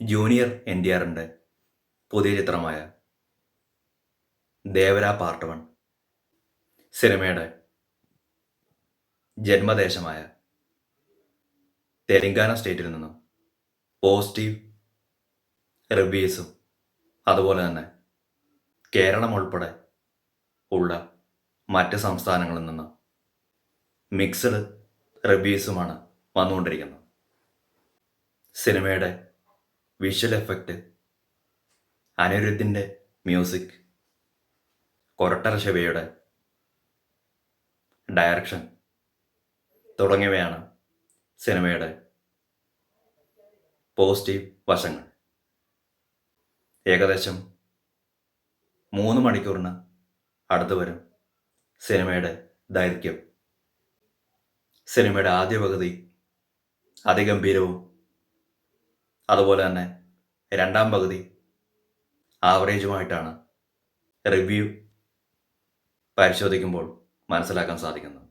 Junior NTRന്റെ പുതിയ ചിത്രമായ Devara part 1 സിനിമയുടെ ജന്മദേശമായ തെലങ്കാന സ്റ്റേറ്റിൽ നിന്നും പോസിറ്റീവ് റിവ്യൂസും അതുപോലെ തന്നെ കേരളം ഉൾപ്പെടെ ഉള്ള മറ്റ് സംസ്ഥാനങ്ങളിൽ നിന്ന് മിക്സഡ് റിവ്യൂസുമാണ് വന്നുകൊണ്ടിരിക്കുന്നത്. സിനിമയുടെ വിഷ്വൽ എഫക്റ്റ്, അനിരുദ്ധിൻ്റെ മ്യൂസിക്, കൊരട്ടര ശിവയുടെ ഡയറക്ഷൻ തുടങ്ങിയവയാണ് സിനിമയുടെ പോസിറ്റീവ് വശങ്ങൾ. ഏകദേശം 3 മണിക്കൂറിന് അടുത്ത് വരും സിനിമയുടെ ദൈർഘ്യം. സിനിമയുടെ ആദ്യ പകുതി അതിഗംഭീരവും അതുപോലെ തന്നെ രണ്ടാം പകുതി ആവറേജുമായിട്ടാണ് റിവ്യൂ പരിശോധിക്കുമ്പോൾ മനസ്സിലാക്കാൻ സാധിക്കുന്നത്.